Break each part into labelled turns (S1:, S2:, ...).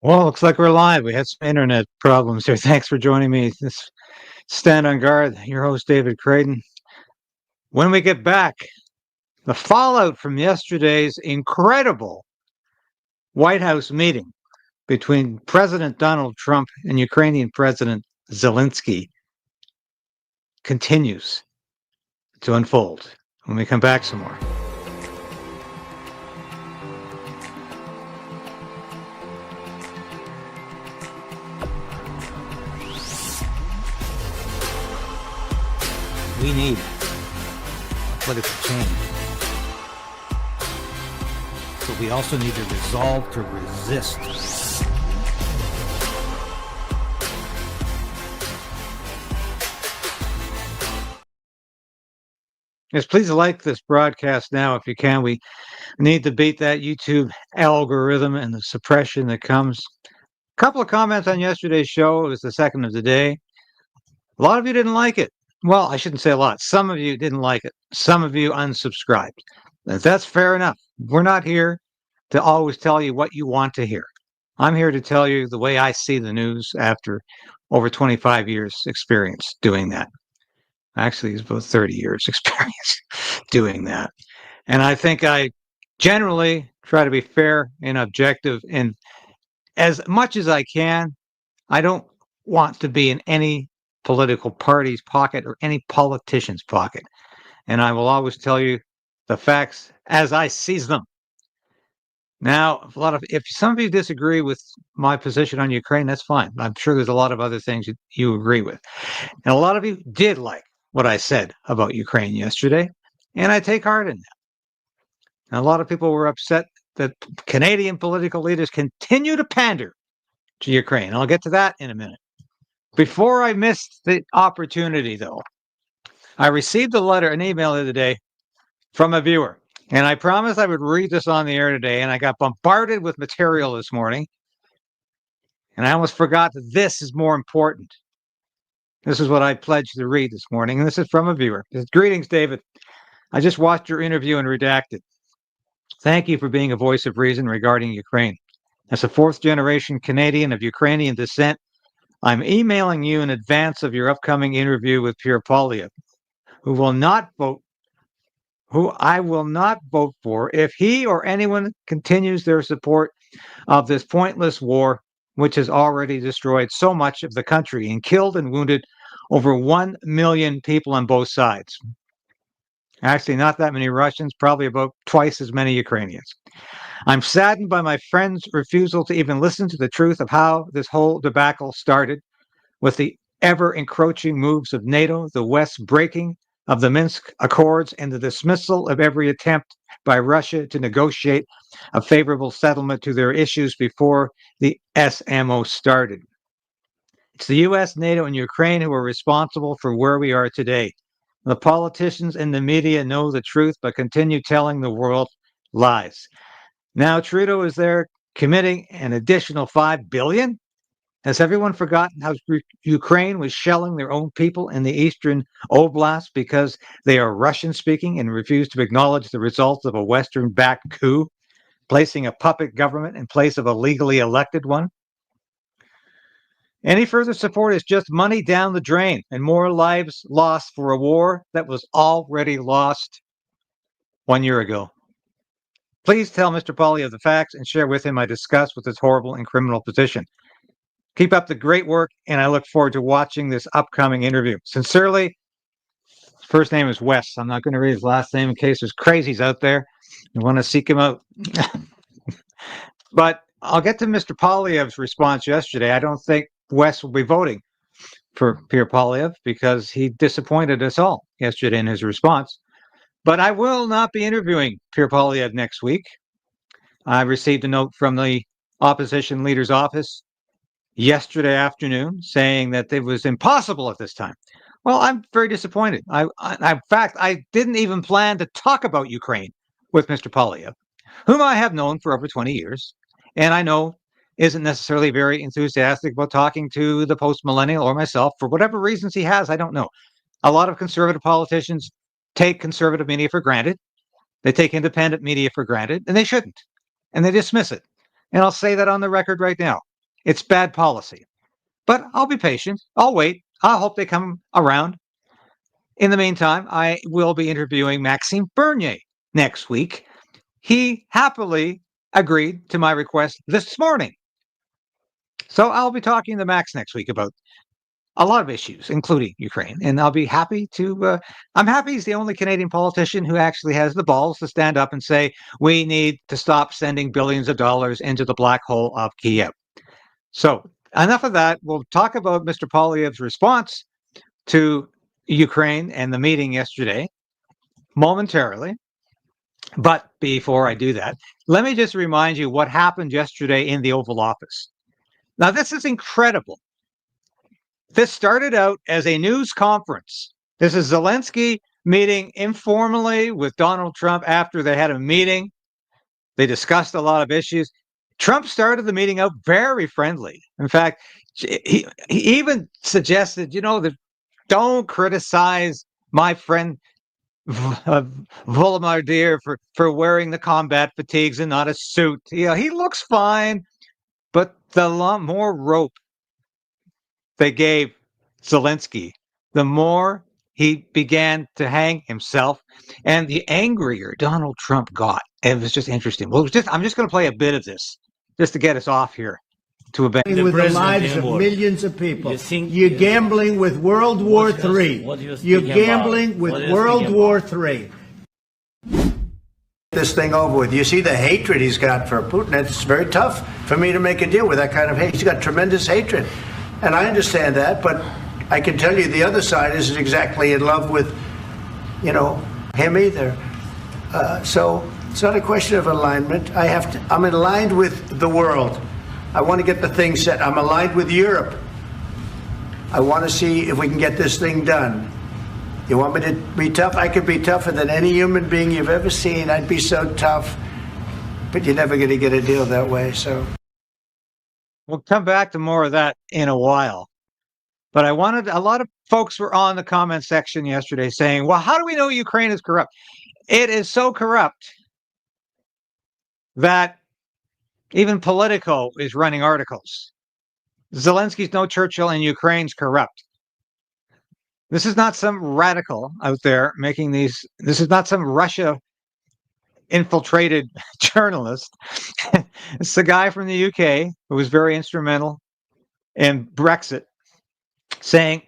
S1: Well, looks like we're live. We had some internet problems here. Thanks for joining me. This Stand on Guard, your host, David Krayden. When we get back, the fallout from yesterday's incredible White House meeting between President Donald Trump and Ukrainian President Zelensky continues to unfold. When we come back, some more. We need political change, but we also need the resolve to resist. Yes, please like this broadcast now if you can. We need to beat that YouTube algorithm and the suppression that comes. A couple of comments on yesterday's show. It was the second of the day. A lot of you didn't like it. Well, I shouldn't say a lot. Some of you didn't like it. Some of you unsubscribed. That's fair enough. We're not here to always tell you what you want to hear. I'm here to tell you the way I see the news after over 25 years experience doing that. Actually, it's about 30 years experience doing that. And I think I generally try to be fair and objective. And as much as I can, I don't want to be in any political party's pocket or any politician's pocket. And I will always tell you the facts as I seize them. Now, if some of you disagree with my position on Ukraine, that's fine. I'm sure there's a lot of other things you agree with. And a lot of you did like what I said about Ukraine yesterday, and I take heart in that. And a lot of people were upset that Canadian political leaders continue to pander to Ukraine. I'll get to that in a minute. Before I missed the opportunity, though, I received an email the other day from a viewer, and I promised I would read this on the air today, and I got bombarded with material this morning, and I almost forgot that this is more important. This is what I pledged to read this morning, and this is from a viewer. Greetings, David. I just watched your interview and redacted. Thank you for being a voice of reason regarding Ukraine. As a fourth-generation Canadian of Ukrainian descent, I'm emailing you in advance of your upcoming interview with Pierre Poilievre, who I will not vote for if he or anyone continues their support of this pointless war, which has already destroyed so much of the country and killed and wounded over 1 million people on both sides. Actually, not that many Russians, probably about twice as many Ukrainians. I'm saddened by my friend's refusal to even listen to the truth of how this whole debacle started, with the ever-encroaching moves of NATO, the West breaking of the Minsk Accords, and the dismissal of every attempt by Russia to negotiate a favorable settlement to their issues before the SMO started. It's the US, NATO, and Ukraine who are responsible for where we are today. The politicians and the media know the truth, but continue telling the world lies. Now Trudeau is there committing an additional $5 billion. Has everyone forgotten how Ukraine was shelling their own people in the eastern Oblast because they are Russian-speaking and refuse to acknowledge the results of a Western-backed coup, placing a puppet government in place of a legally elected one? Any further support is just money down the drain and more lives lost for a war that was already lost 1 year ago. Please tell Mr. Poiliev the facts and share with him my disgust with his horrible and criminal position. Keep up the great work, and I look forward to watching this upcoming interview. Sincerely, his first name is Wes. I'm not going to read his last name in case there's crazies out there who want to seek him out. But I'll get to Mr. Poilievre's response yesterday. I don't think Wes will be voting for Pierre Poilievre because he disappointed us all yesterday in his response. But I will not be interviewing Pierre Poilievre next week. I received a note from the opposition leader's office yesterday afternoon saying that it was impossible at this time. Well, I'm very disappointed. In fact, I didn't even plan to talk about Ukraine with Mr. Poiliev, whom I have known for over 20 years, and I know isn't necessarily very enthusiastic about talking to the post-millennial or myself for whatever reasons he has. I don't know. A lot of conservative politicians take conservative media for granted. They take independent media for granted, and they shouldn't. And they dismiss it. And I'll say that on the record right now. It's bad policy. But I'll be patient. I'll wait. I hope they come around. In the meantime, I will be interviewing Maxime Bernier next week. He happily agreed to my request this morning. So I'll be talking to Max next week about a lot of issues, including Ukraine. And I'll be happy to, I'm happy he's the only Canadian politician who actually has the balls to stand up and say, we need to stop sending billions of dollars into the black hole of Kiev. So enough of that. We'll talk about Mr. Poilievre's response to Ukraine and the meeting yesterday momentarily. But before I do that, let me just remind you what happened yesterday in the Oval Office. Now, this is incredible. This started out as a news conference. This is Zelensky meeting informally with Donald Trump after they had a meeting. They discussed a lot of issues. Trump started the meeting out very friendly. In fact, he even suggested, that don't criticize my friend Volodymyr for wearing the combat fatigues and not a suit. He looks fine, but the more rope they gave Zelensky, the more he began to hang himself, and the angrier Donald Trump got. It was just interesting. Well, I'm just going to play a bit of this just to get us off here to a bit.
S2: With the lives of millions of people. You're gambling with World War III. You're gambling with World War III. This thing over with. You see the hatred he's got for Putin. It's very tough for me to make a deal with that kind of hate. He's got tremendous hatred. And I understand that, but I can tell you the other side isn't exactly in love with, him either. So it's not a question of alignment. I'm aligned with the world. I want to get the thing set. I'm aligned with Europe. I want to see if we can get this thing done. You want me to be tough? I could be tougher than any human being you've ever seen. I'd be so tough. But you're never going to get a deal that way, so.
S1: We'll come back to more of that in a while. But a lot of folks were on the comment section yesterday saying, well, how do we know Ukraine is corrupt? It is so corrupt that even Politico is running articles. Zelensky's no Churchill and Ukraine's corrupt. This is not some radical out there making these. This is not some Russia infiltrated journalist. It's a guy from the UK who was very instrumental in Brexit, saying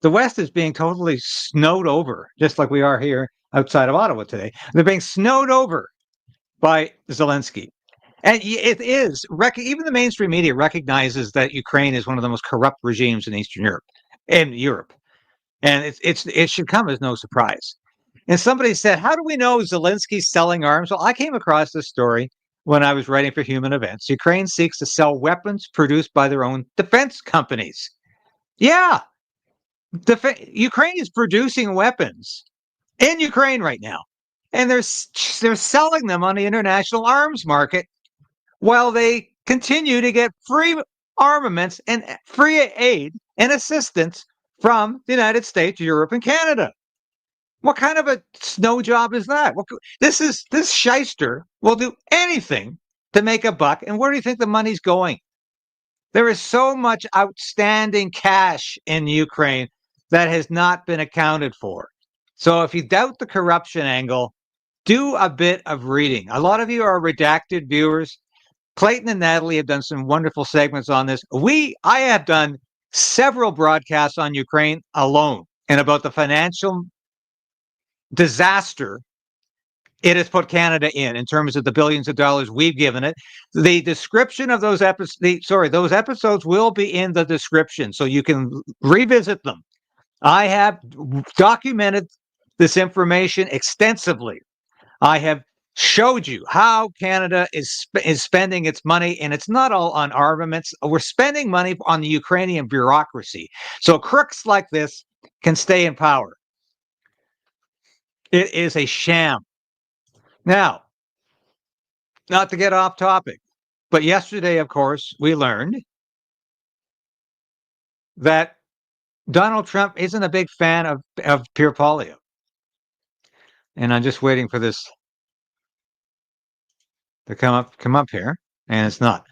S1: the West is being totally snowed over, just like we are here outside of Ottawa today. They're being snowed over by Zelensky. And it is, even the mainstream media recognizes that Ukraine is one of the most corrupt regimes in Eastern Europe, and it should come as no surprise. And somebody said, how do we know Zelensky's selling arms? Well, I came across this story when I was writing for Human Events. Ukraine seeks to sell weapons produced by their own defense companies. Yeah, Ukraine is producing weapons in Ukraine right now, and they're selling them on the international arms market while they continue to get free armaments and free aid and assistance from the United States, Europe, and Canada. What kind of a snow job is that? This shyster will do anything to make a buck. And where do you think the money's going? There is so much outstanding cash in Ukraine that has not been accounted for. So if you doubt the corruption angle, do a bit of reading. A lot of you are redacted viewers. Clayton and Natalie have done some wonderful segments on this. I have done several broadcasts on Ukraine alone and about the financial disaster it has put Canada in terms of the billions of dollars we've given it. The description of those episodes will be in the description, so you can revisit them. I have documented this information extensively. I have showed you how Canada is spending its money, and it's not all on armaments. We're spending money on the Ukrainian bureaucracy, so crooks like this can stay in power. It is a sham. Now, not to get off topic, but yesterday, of course, we learned that Donald Trump isn't a big fan of Pierre Poilievre. And I'm just waiting for this to come up here, and it's not.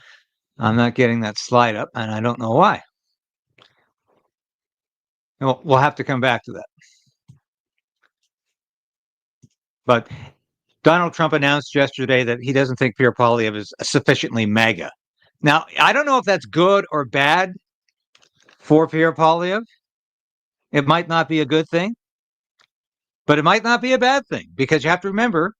S1: I'm not getting that slide up, and I don't know why. We'll have to come back to that. But Donald Trump announced yesterday that he doesn't think Pierre Poilievre is sufficiently MAGA. Now, I don't know if that's good or bad for Pierre Poilievre. It might not be a good thing, but it might not be a bad thing, because you have to remember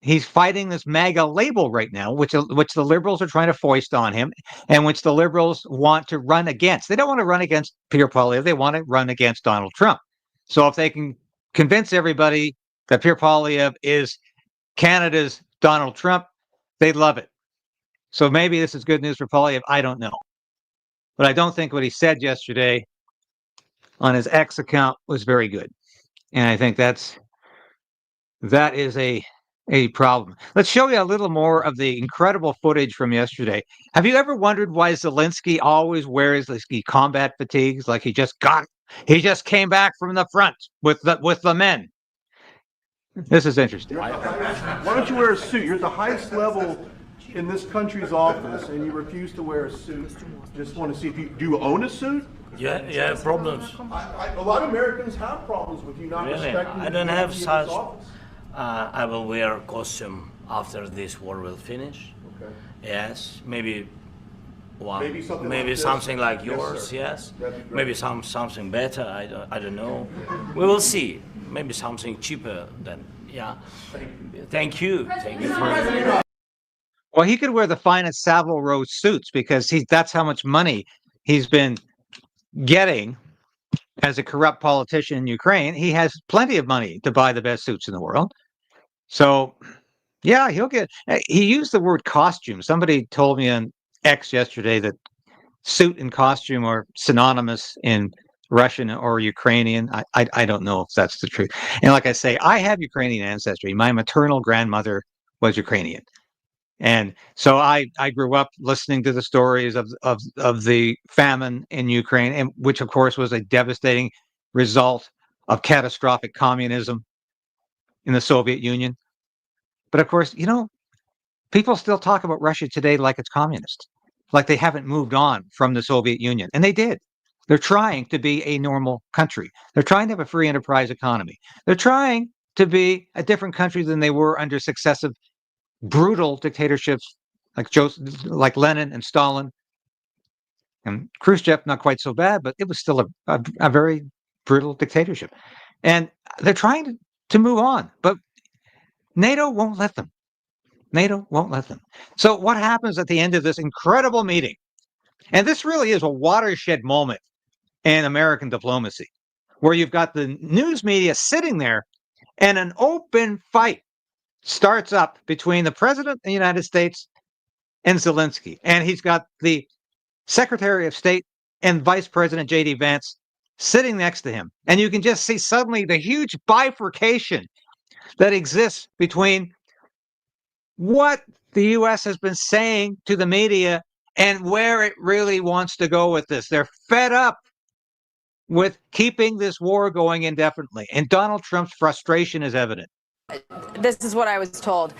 S1: he's fighting this MAGA label right now, which the liberals are trying to foist on him, and which the liberals want to run against. They don't want to run against Pierre Poilievre. They want to run against Donald Trump. So if they can convince everybody that Pierre Poilievre is Canada's Donald Trump, they'd love it. So maybe this is good news for Poilievre. I don't know. But I don't think what he said yesterday on his X account was very good. And I think that is a problem. Let's show you a little more of the incredible footage from yesterday. Have you ever wondered why Zelensky always wears these combat fatigues, like he just came back from the front with the men? This is interesting.
S3: Why don't you wear a suit? You're at the highest level in this country's office, and you refuse to wear a suit. Just want to see if do you own a suit?
S4: Yeah, problems.
S3: A lot of Americans have problems with you not respecting.
S4: I don't have such. I will wear a costume after this war will finish.
S3: Okay.
S4: Yes, maybe one.
S3: Maybe
S4: something like yours. Yes. Maybe something better. I don't know. We will see. Maybe something cheaper than. Yeah. Thank you. Thank you for.
S1: Well, he could wear the finest Savile Row suits because that's how much money he's been getting as a corrupt politician in Ukraine. He has plenty of money to buy the best suits in the world. So, yeah, he used the word costume. Somebody told me on X yesterday that suit and costume are synonymous in Russian or Ukrainian. I don't know if that's the truth. And like I say, I have Ukrainian ancestry. My maternal grandmother was Ukrainian. And so I grew up listening to the stories of the famine in Ukraine, and which of course was a devastating result of catastrophic communism in the Soviet Union. But of course, people still talk about Russia today like it's communist, like they haven't moved on from the Soviet Union. And they did. They're trying to be a normal country. They're trying to have a free enterprise economy. They're trying to be a different country than they were under successive brutal dictatorships like Lenin and Stalin. And Khrushchev, not quite so bad, but it was still a very brutal dictatorship. And they're trying to move on, but NATO won't let them. NATO won't let them. So what happens at the end of this incredible meeting? And this really is a watershed moment in American diplomacy, where you've got the news media sitting there and an open fight starts up between the president of the United States and Zelensky. And he's got the Secretary of State and Vice President J.D. Vance sitting next to him. And you can just see suddenly the huge bifurcation that exists between what the U.S. has been saying to the media and where it really wants to go with this. They're fed up with keeping this war going indefinitely. And Donald Trump's frustration is evident.
S5: This is what I was told.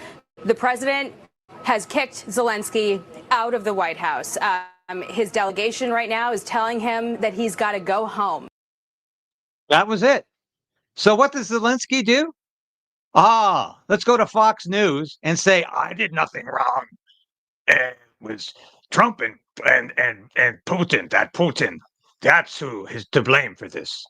S5: The president has kicked Zelensky out of the White House. His delegation right now is telling him that he's got to go home.
S1: That was it. So what does Zelensky do? Let's go to Fox News and say, I did nothing wrong. It was Trump and Putin, Putin. That's who is to blame for this.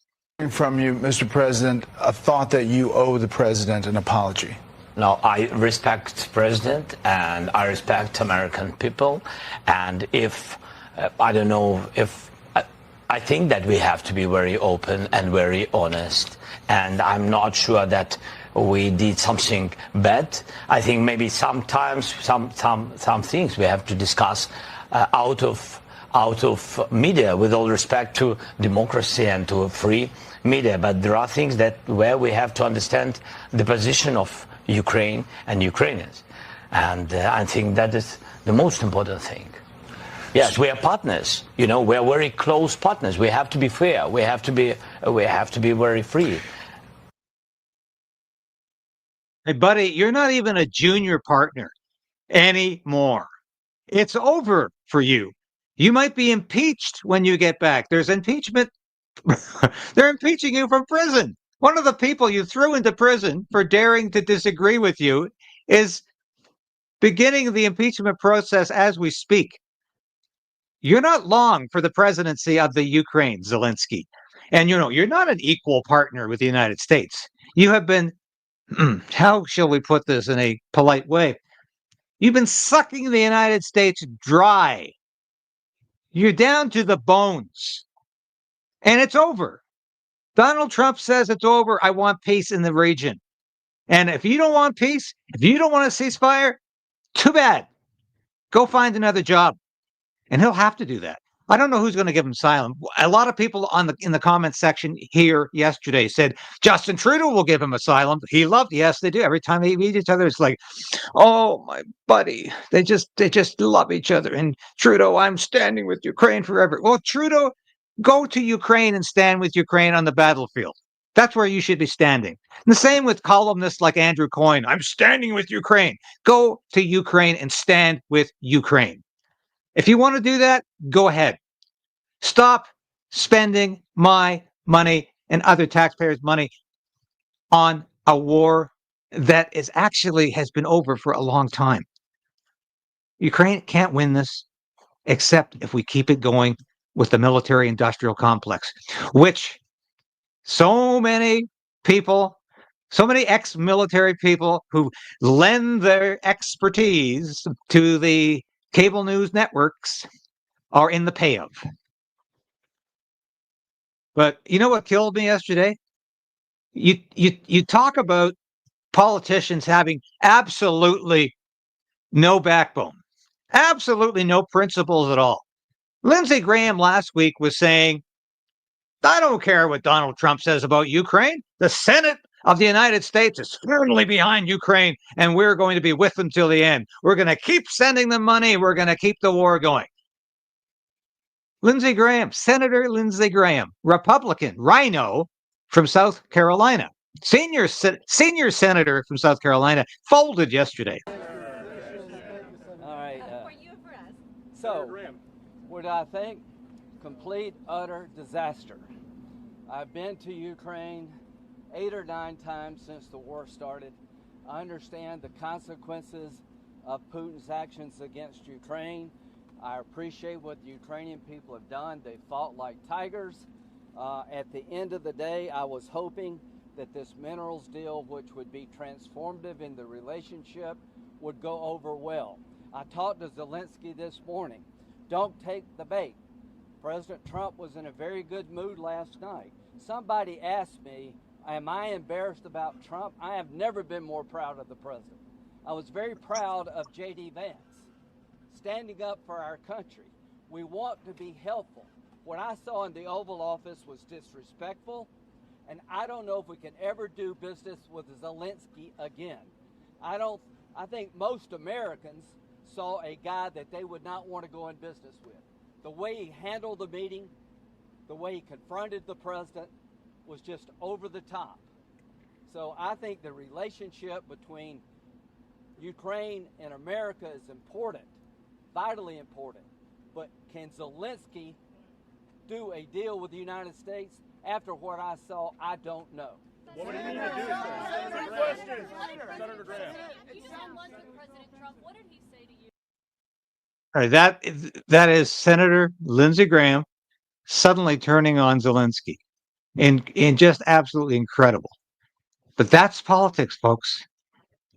S6: From you, Mr. President, a thought that you owe the president an apology.
S4: No, I respect the president and I respect American people. And I think that we have to be very open and very honest. And I'm not sure that we did something bad. I think maybe sometimes some things we have to discuss out of media, with all respect to democracy and to a free media. But there are things where we have to understand the position of Ukraine and Ukrainians. And I think that is the most important thing. Yes, we are partners. We are very close partners. We have to be fair. We have to be very free.
S1: Hey, buddy, you're not even a junior partner anymore. It's over for you. You might be impeached when you get back. There's impeachment. They're impeaching you from prison. One of the people you threw into prison for daring to disagree with you is beginning the impeachment process as we speak. You're not long for the presidency of the Ukraine, Zelensky. And you're not an equal partner with the United States. You have been, how shall we put this in a polite way? You've been sucking the United States dry. You're down to the bones. And it's over. Donald Trump says it's over. I want peace in the region. And if you don't want peace, if you don't want a ceasefire, too bad. Go find another job. And he'll have to do that. I don't know who's going to give him asylum. A lot of people in the comments section here yesterday said Justin Trudeau will give him asylum. He loved. Yes, they do. Every time they meet each other, it's like, oh my buddy. They just love each other. And Trudeau, I'm standing with Ukraine forever. Well, Trudeau, go to Ukraine and stand with Ukraine on the battlefield. That's where you should be standing. And the same with columnists like Andrew Coyne. I'm standing with Ukraine. Go to Ukraine and stand with Ukraine. If you want to do that, go ahead. Stop spending my money and other taxpayers' money on a war that has been over for a long time. Ukraine can't win this except if we keep it going with the military-industrial complex, which so many people, so many ex-military people who lend their expertise to the cable news networks are in the pay of. But you know what killed me yesterday? You talk about politicians having absolutely no backbone, absolutely no principles at all. Lindsey Graham last week was saying, I don't care what Donald Trump says about Ukraine. The Senate of the United States is firmly behind Ukraine, and we're going to be with them till the end. We're going to keep sending them money. We're going to keep the war going. Lindsey Graham, Senator Lindsey Graham, Republican, Rhino from South Carolina, senior senator from South Carolina, folded yesterday.
S7: All right. So, what do I think? Complete, utter disaster. I've been to Ukraine 8 or 9 times since the war started. I understand the consequences of Putin's actions against Ukraine. I appreciate what the Ukrainian people have done. They fought like tigers. At the end of the day, I was hoping that this minerals deal, which would be transformative in the relationship, would go over well. I talked to Zelensky this morning. Don't take the bait. President Trump was in a very good mood last night. Somebody asked me, am I embarrassed about Trump? I have never been more proud of the president. I was very proud of J.D. Vance, standing up for our country. We want to be helpful. What I saw in the Oval Office was disrespectful, and I don't know if we can ever do business with Zelensky again. I think most Americans saw a guy that they would not want to go in business with. The way he handled the meeting, the way he confronted the president was just over the top. So I think the relationship between Ukraine and America is important, vitally important. But can Zelensky do a deal with the United States? After what I saw, I don't know.
S8: What would he need to do, sir? Three questions. Senator Graham. You sound like President Trump. What did he say to you?
S1: All right, that is Senator Lindsey Graham suddenly turning on Zelensky, in just absolutely incredible. But that's politics, folks.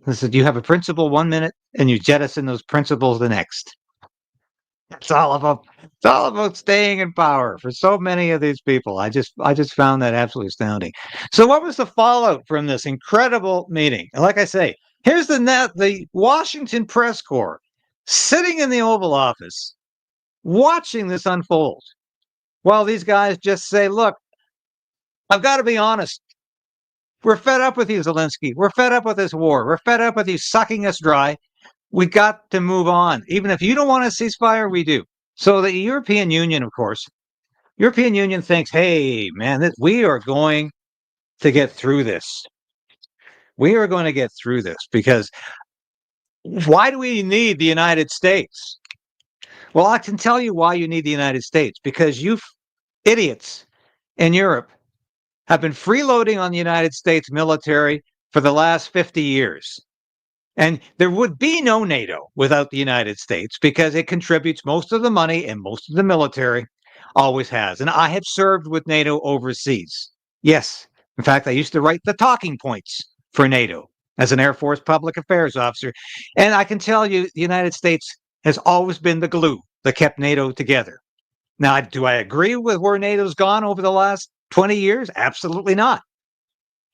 S1: Listen, you have a principle 1 minute, and you jettison those principles the next. It's all about staying in power for so many of these people. I just found that absolutely astounding. So, what was the fallout from this incredible meeting? And like I say, here's the Washington press corps sitting in the Oval Office, watching this unfold, while these guys just say, "Look, I've got to be honest. We're fed up with you, Zelensky. We're fed up with this war. We're fed up with you sucking us dry. We got to move on. Even if you don't want a ceasefire, we do." So the European Union, of course, European Union thinks, hey, man, we are going to get through this. We are going to get through this because why do we need the United States? Well, I can tell you why you need the United States, because you idiots in Europe have been freeloading on the United States military for the last 50 years. And there would be no NATO without the United States because it contributes most of the money and most of the military, always has. And I have served with NATO overseas. Yes. In fact, I used to write the talking points for NATO as an Air Force public affairs officer. And I can tell you, the United States has always been the glue that kept NATO together. Now, do I agree with where NATO's gone over the last 20 years? Absolutely not.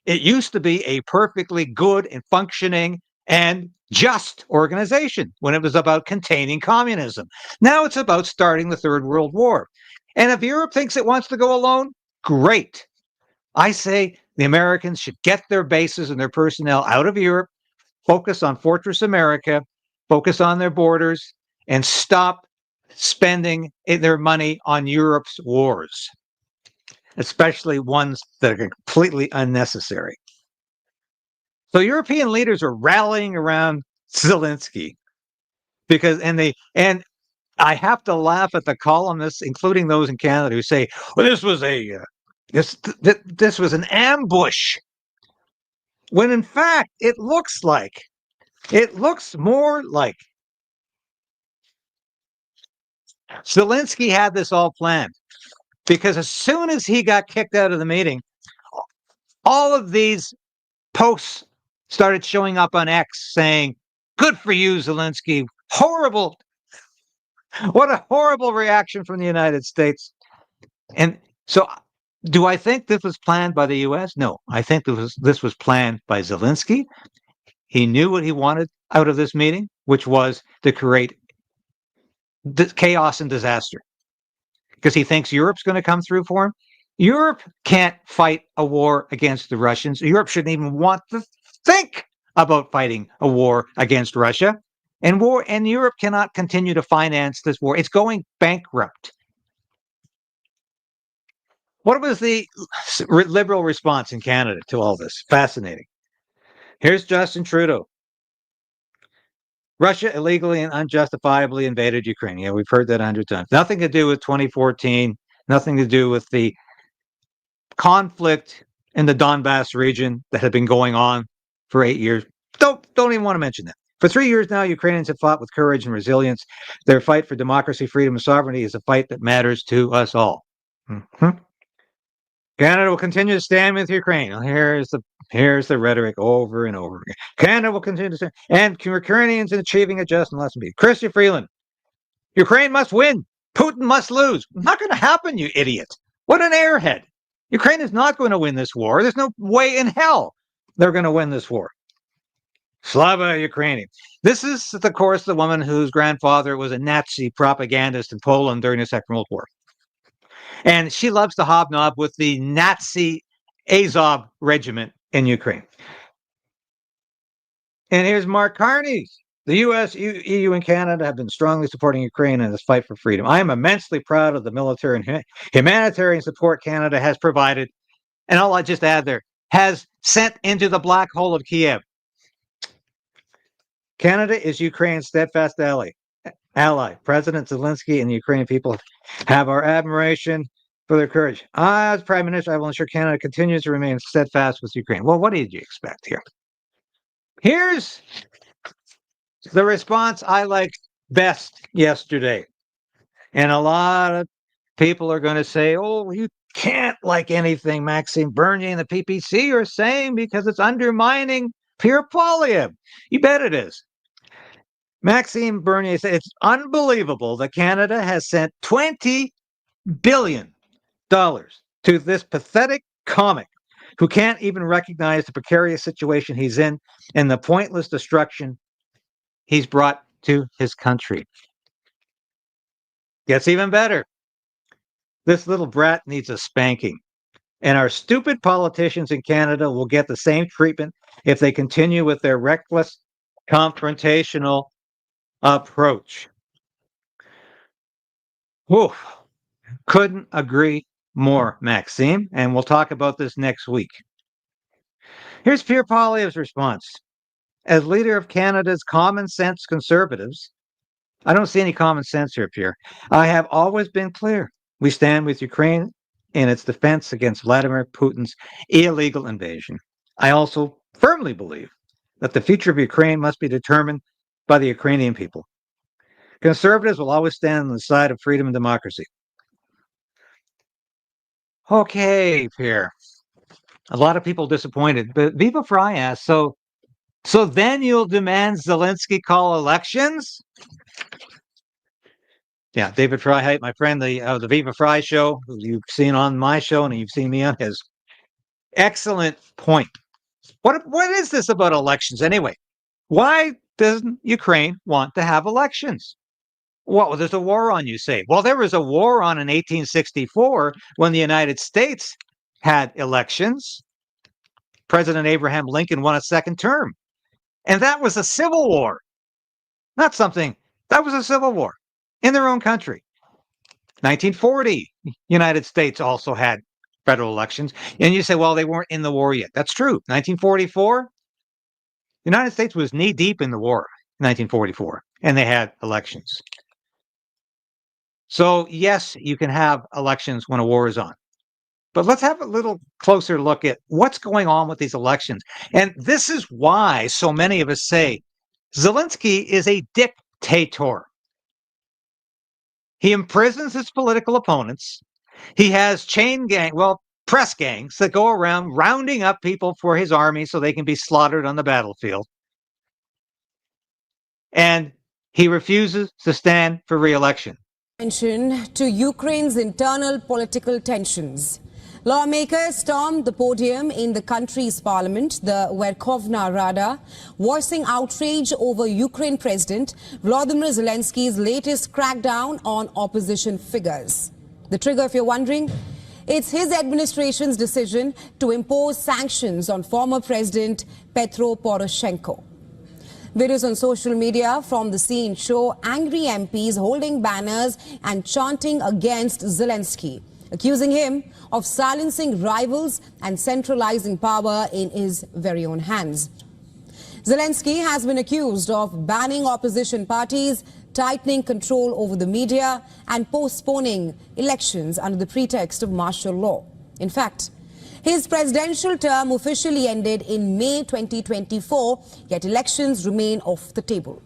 S1: It used to be a perfectly good and functioning and just organization when it was about containing communism. Now it's about starting the Third World War. And if Europe thinks it wants to go alone, great. I say the Americans should get their bases and their personnel out of Europe, focus on Fortress America, focus on their borders, and stop spending their money on Europe's wars, especially ones that are completely unnecessary. So European leaders are rallying around Zelensky because, and I have to laugh at the columnists, including those in Canada, who say, "Well, this was an ambush," when in fact it looks more like Zelensky had this all planned, because as soon as he got kicked out of the meeting, all of these posts started showing up on X saying, "Good for you, Zelensky. Horrible. What a horrible reaction from the United States." And so, do I think this was planned by the U.S.? No, I think this was planned by Zelensky. He knew what he wanted out of this meeting, which was to create chaos and disaster, because he thinks Europe's going to come through for him. Europe can't fight a war against the Russians. Europe shouldn't even want to think about fighting a war against Russia. And Europe cannot continue to finance this war. It's going bankrupt. What was the liberal response in Canada to all this? Fascinating. Here's Justin Trudeau. Russia illegally and unjustifiably invaded Ukraine. Yeah, we've heard that 100 times. Nothing to do with 2014. Nothing to do with the conflict in the Donbass region that had been going on for 8 years. Don't even want to mention that. For 3 years now, Ukrainians have fought with courage and resilience. Their fight for democracy, freedom, and sovereignty is a fight that matters to us all. Mm-hmm. Canada will continue to stand with Ukraine. Well, here's the rhetoric over and over again. Canada will continue to stand, and Ukrainians in achieving a just and lasting peace. Chrystia Freeland, Ukraine must win. Putin must lose. Not going to happen, you idiot. What an airhead. Ukraine is not going to win this war. There's no way in hell they're going to win this war. Slava Ukraini. This is, of course, the woman whose grandfather was a Nazi propagandist in Poland during the Second World War. And she loves to hobnob with the Nazi Azov regiment in Ukraine. And here's Mark Carney. The U.S., EU, and Canada have been strongly supporting Ukraine in this fight for freedom. I am immensely proud of the military and humanitarian support Canada has provided, and I'll just add there, has sent into the black hole of Kiev. Canada is Ukraine's steadfast ally. President Zelensky and the Ukrainian people have our admiration for their courage. As Prime Minister, I will ensure Canada continues to remain steadfast with Ukraine. Well, what did you expect here? Here's the response I liked best yesterday. And a lot of people are going to say, "Oh, you can't like anything Maxime Bernier and the PPC are saying because it's undermining Pierre Poilievre." You bet it is. Maxime Bernier said it's unbelievable that Canada has sent $20 billion to this pathetic comic who can't even recognize the precarious situation he's in and the pointless destruction he's brought to his country. Gets even better. This little brat needs a spanking. And our stupid politicians in Canada will get the same treatment if they continue with their reckless, confrontational approach. Whew. Couldn't agree more, Maxime. And we'll talk about this next week. Here's Pierre Poilievre's response. As leader of Canada's common sense Conservatives, I don't see any common sense here, Pierre. I have always been clear. We stand with Ukraine in its defense against Vladimir Putin's illegal invasion. I also firmly believe that the future of Ukraine must be determined by the Ukrainian people. Conservatives will always stand on the side of freedom and democracy. Okay, Pierre. A lot of people disappointed, but Viva Fry asks, so then you'll demand Zelensky call elections? Yeah, David Fry, my friend, the Viva Fry show, who you've seen on my show and you've seen me on his. Excellent point. What is this about elections anyway? Why doesn't Ukraine want to have elections? Well, there's a war on, you say. Well, there was a war on in 1864 when the United States had elections. President Abraham Lincoln won a second term. And that was a civil war. Not something, that was a civil war in their own country. 1940, United States also had federal elections. And you say, well, they weren't in the war yet. That's true. 1944, the United States was knee deep in the war, 1944, and they had elections. So, yes, you can have elections when a war is on. But let's have a little closer look at what's going on with these elections. And this is why so many of us say Zelensky is a dictator. He imprisons his political opponents. He has press gangs that go around rounding up people for his army so they can be slaughtered on the battlefield. And he refuses to stand for re-election.
S9: To Ukraine's internal political tensions. Lawmakers stormed the podium in the country's parliament, the Verkhovna Rada, voicing outrage over Ukraine President Volodymyr Zelensky's latest crackdown on opposition figures. The trigger, if you're wondering, it's his administration's decision to impose sanctions on former President Petro Poroshenko. Videos on social media from the scene show angry MPs holding banners and chanting against Zelensky, accusing him of silencing rivals and centralizing power in his very own hands. Zelensky has been accused of banning opposition parties, tightening control over the media, and postponing elections under the pretext of martial law. In fact, his presidential term officially ended in May 2024, yet elections remain off the table.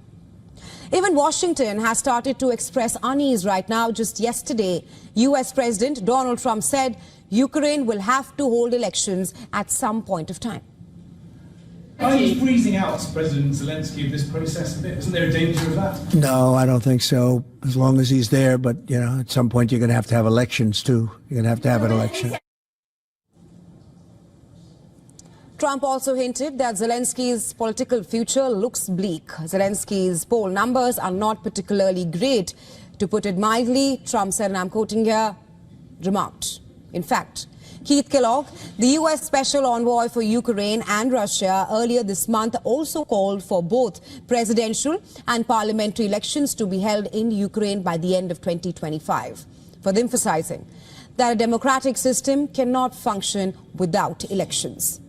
S9: Even Washington has started to express unease right now. Just yesterday, U.S. President Donald Trump said Ukraine will have to hold elections at some point of time.
S10: Are you freezing out President Zelensky of this process a bit? Isn't there a danger of that?
S2: No, I don't think so, as long as he's there. But, at some point you're going to have elections, too. You're going to have an election.
S9: Trump also hinted that Zelensky's political future looks bleak. Zelensky's poll numbers are not particularly great. To put it mildly, Trump said, and I'm quoting here, remarked. In fact, Keith Kellogg, the U.S. Special Envoy for Ukraine and Russia, earlier this month also called for both presidential and parliamentary elections to be held in Ukraine by the end of 2025, further emphasizing that a democratic system cannot function without elections.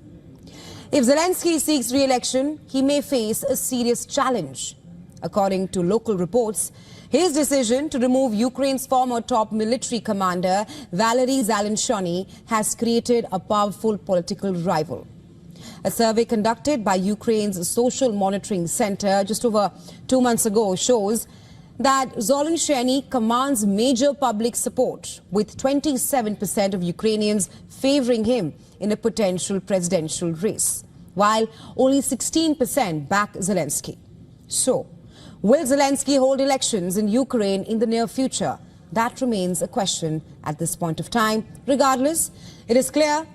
S9: If Zelensky seeks re-election, he may face a serious challenge. According to local reports, his decision to remove Ukraine's former top military commander, Valery Zalensky, has created a powerful political rival. A survey conducted by Ukraine's Social Monitoring Center just over 2 months ago shows that Zelensky commands major public support, with 27% of Ukrainians favoring him in a potential presidential race, while only 16% back Zelensky. So, will Zelensky hold elections in Ukraine in the near future? That remains a question at this point of time. Regardless, it is clear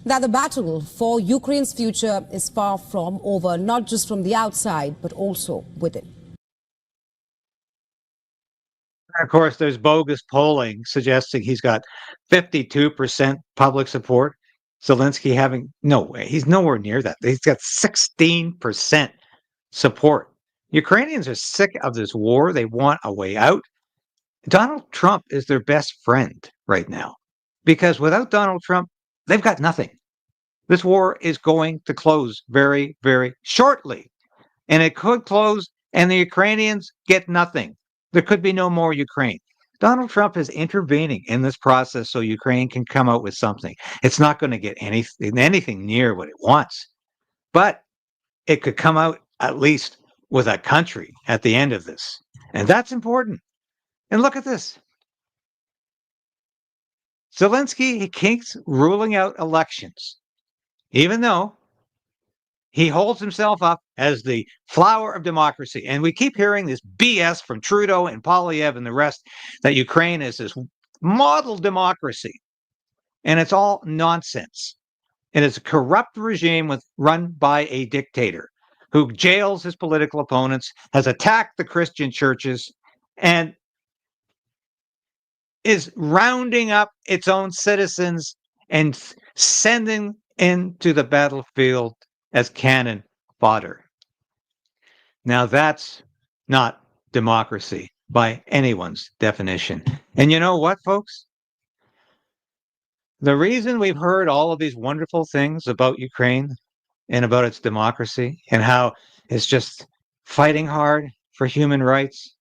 S9: that the battle for Ukraine's future is far from over, not just from the outside, but also within.
S1: Of course, there's bogus polling suggesting he's got 52% public support. Zelensky having no way. He's nowhere near that. He's got 16% support. Ukrainians are sick of this war. They want a way out. Donald Trump is their best friend right now, because without Donald Trump, they've got nothing. This war is going to close very, very shortly, and it could close and the Ukrainians get nothing. there could be no more Ukraine. Donald Trump is intervening in this process so Ukraine can come out with something. It's not going to get anything near what it wants, but it could come out at least with a country at the end of this. And that's important. And look at this. Zelensky, he keeps ruling out elections, even though he holds himself up as the flower of democracy. And we keep hearing this BS from Trudeau and Poiliev and the rest that Ukraine is this model democracy. And it's all nonsense. It is a corrupt regime run by a dictator who jails his political opponents, has attacked the Christian churches, and is rounding up its own citizens and sending into the battlefield as cannon fodder. Now that's not democracy by anyone's definition. And you know what, folks? The reason we've heard all of these wonderful things about Ukraine and about its democracy and how it's just fighting hard for human rights,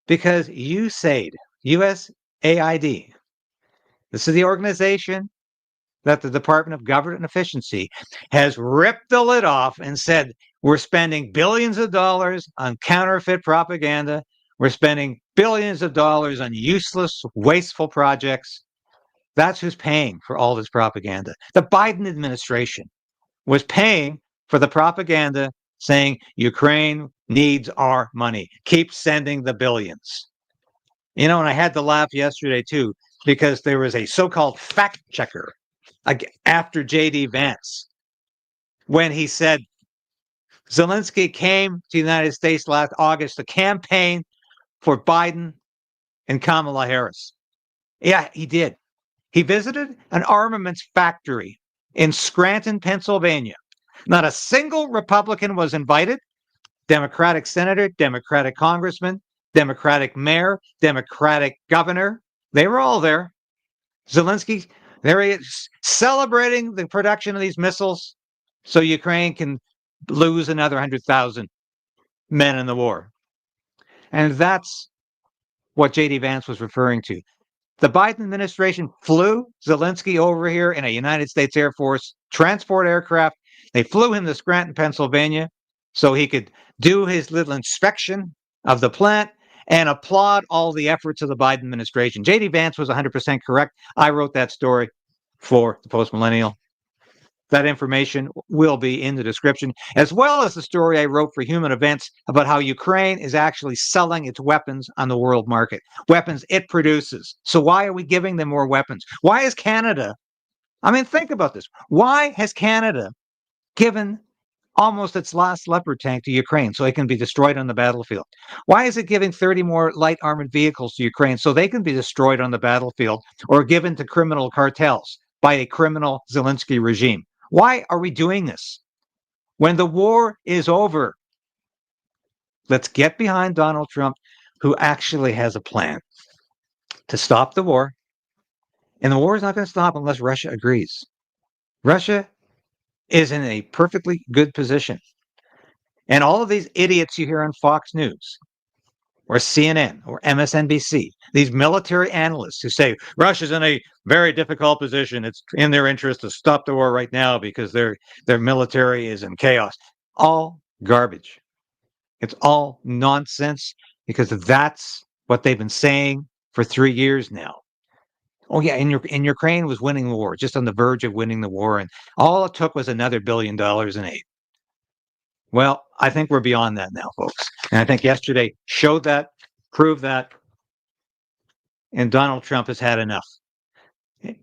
S1: because USAID, USAID, this is the organization that the Department of Government Efficiency has ripped the lid off and said, we're spending billions of dollars on counterfeit propaganda. We're spending billions of dollars on useless, wasteful projects. That's who's paying for all this propaganda. The Biden administration was paying for the propaganda saying Ukraine needs our money. Keep sending the billions. You know, and I had to laugh yesterday too, because there was a so-called fact checker after J.D. Vance when he said Zelensky came to the United States last August to campaign for Biden and Kamala Harris. Yeah, he did. He visited an armaments factory in Scranton, Pennsylvania. Not a single Republican was invited. Democratic senator, Democratic congressman, Democratic mayor, Democratic governor. They were all there. Zelensky, there he is, celebrating the production of these missiles so Ukraine can lose another 100,000 men in the war. And that's what J.D. Vance was referring to. The Biden administration flew Zelensky over here in a United States Air Force transport aircraft. They flew him to Scranton, Pennsylvania, so he could do his little inspection of the plant and applaud all the efforts of the Biden administration. J.D. Vance was 100% correct. I wrote that story for the Post Millennial. That information will be in the description, as well as the story I wrote for Human Events about how Ukraine is actually selling its weapons on the world market, weapons it produces. So why are we giving them more weapons? Why is Canada, I mean, think about this. Why has Canada given almost its last Leopard tank to Ukraine so it can be destroyed on the battlefield? Why is it giving 30 more light armored vehicles to Ukraine so they can be destroyed on the battlefield or given to criminal cartels by a criminal Zelensky regime? Why are we doing this? When the war is over, let's get behind Donald Trump, who actually has a plan to stop the war. And the war is not going to stop unless Russia agrees. Russia is in a perfectly good position. And all of these idiots you hear on Fox News or CNN or MSNBC, these military analysts who say Russia's in a very difficult position. It's in their interest to stop the war right now because their military is in chaos. All garbage. It's all nonsense because that's what they've been saying for 3 years now. Oh yeah, and Ukraine was winning the war, just on the verge of winning the war, and all it took was another $1 billion in aid. Well, I think we're beyond that now, folks. And I think yesterday showed that, proved that, and Donald Trump has had enough.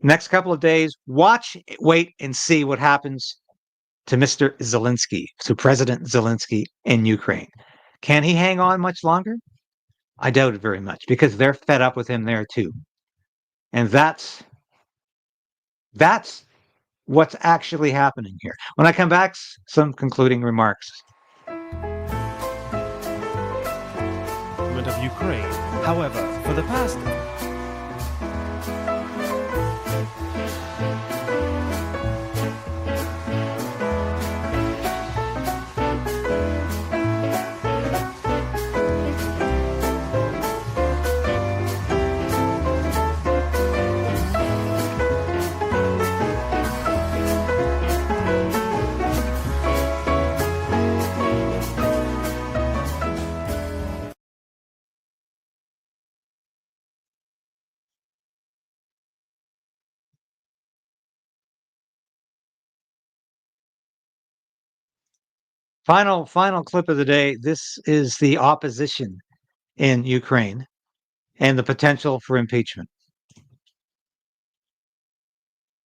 S1: Next couple of days, watch, wait, and see what happens to Mr. Zelensky, to President Zelensky in Ukraine. Can he hang on much longer? I doubt it very much, because they're fed up with him there too. And that's what's actually happening here. When I come back, some concluding remarks.
S11: Of Ukraine. However, for the past
S1: Final clip of the day. This is the opposition in Ukraine and the potential for impeachment.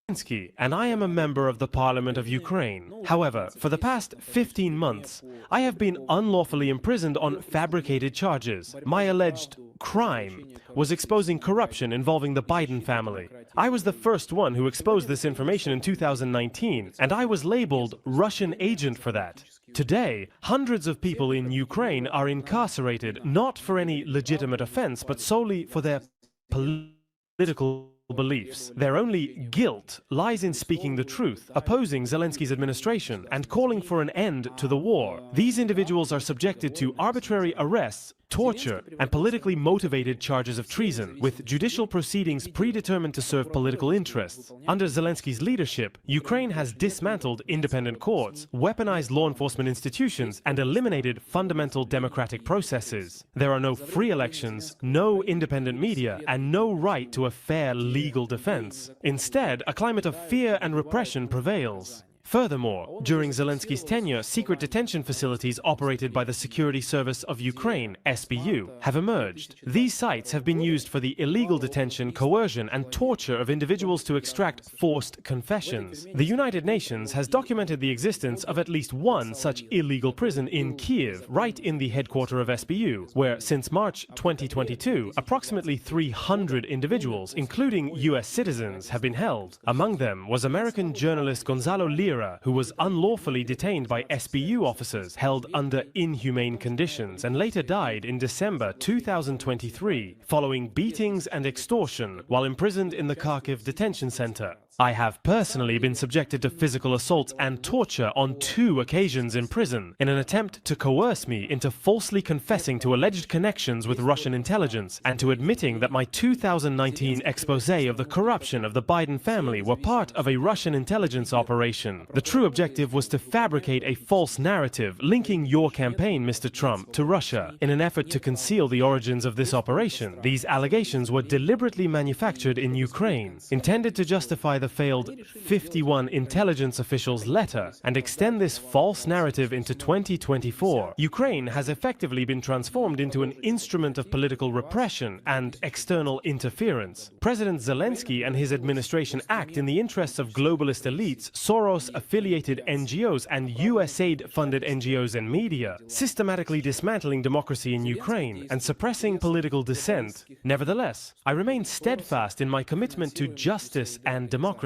S12: Zelensky, and I am a member of the Parliament of Ukraine. However, for the past 15 months, I have been unlawfully imprisoned on fabricated charges. My alleged crime was exposing corruption involving the Biden family. I was the first one who exposed this information in 2019, and I was labeled Russian agent for that. Today, hundreds of people in Ukraine are incarcerated not for any legitimate offense, but solely for their political beliefs. Their only guilt lies in speaking the truth, opposing Zelensky's administration, and calling for an end to the war. These individuals are subjected to arbitrary arrests, torture, and politically motivated charges of treason, with judicial proceedings predetermined to serve political interests. Under Zelensky's leadership, Ukraine has dismantled independent courts, weaponized law enforcement institutions, and eliminated fundamental democratic processes. There are no free elections, no independent media, and no right to a fair legal defense. Instead, a climate of fear and repression prevails. Furthermore, during Zelensky's tenure, secret detention facilities operated by the Security Service of Ukraine, SBU, have emerged. These sites have been used for the illegal detention, coercion, and torture of individuals to extract forced confessions. The United Nations has documented the existence of at least one such illegal prison in Kiev, right in the headquarters of SBU, where since March 2022, approximately 300 individuals, including US citizens, have been held. Among them was American journalist Gonzalo Lira, who was unlawfully detained by SBU officers, held under inhumane conditions, and later died in December 2023 following beatings and extortion while imprisoned in the Kharkiv detention center. I have personally been subjected to physical assaults and torture on 2 occasions in prison in an attempt to coerce me into falsely confessing to alleged connections with Russian intelligence and to admitting that my 2019 exposé of the corruption of the Biden family were part of a Russian intelligence operation. The true objective was to fabricate a false narrative linking your campaign, Mr. Trump, to Russia in an effort to conceal the origins of this operation. These allegations were deliberately manufactured in Ukraine, intended to justify the failed 51 intelligence officials' letter and extend this false narrative into 2024. Ukraine has effectively been transformed into an instrument of political repression and external interference. President Zelensky and his administration act in the interests of globalist elites, Soros-affiliated NGOs, and USAID-funded NGOs and media, systematically dismantling democracy in Ukraine and suppressing political dissent. Nevertheless, I remain steadfast in my commitment to justice and democracy.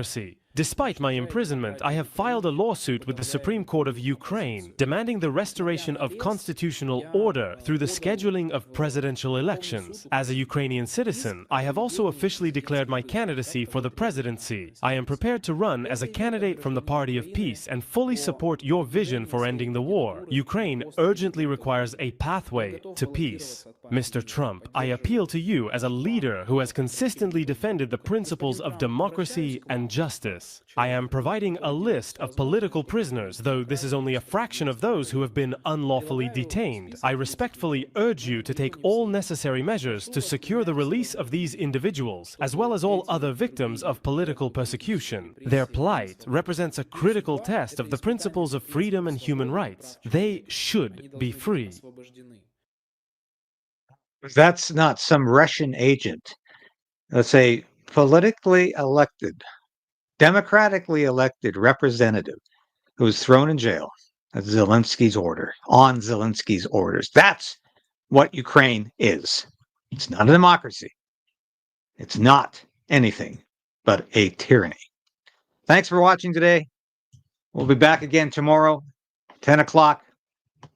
S12: Despite my imprisonment, I have filed a lawsuit with the Supreme Court of Ukraine, demanding the restoration of constitutional order through the scheduling of presidential elections. As a Ukrainian citizen, I have also officially declared my candidacy for the presidency. I am prepared to run as a candidate from the Party of Peace and fully support your vision for ending the war. Ukraine urgently requires a pathway to peace. Mr. Trump, I appeal to you as a leader who has consistently defended the principles of democracy and justice. I am providing a list of political prisoners, though this is only a fraction of those who have been unlawfully detained. I respectfully urge you to take all necessary measures to secure the release of these individuals, as well as all other victims of political persecution. Their plight represents a critical test of the principles of freedom and human rights. They should be free.
S1: That's not some Russian agent. That's a politically elected, democratically elected representative who was thrown in jail at Zelensky's order, on Zelensky's orders. That's what Ukraine is. It's not a democracy. It's not anything but a tyranny. Thanks for watching today. We'll be back again tomorrow, 10 o'clock,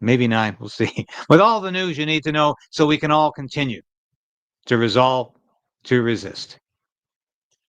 S1: maybe 9, we'll see, with all the news you need to know so we can all continue to resolve to resist.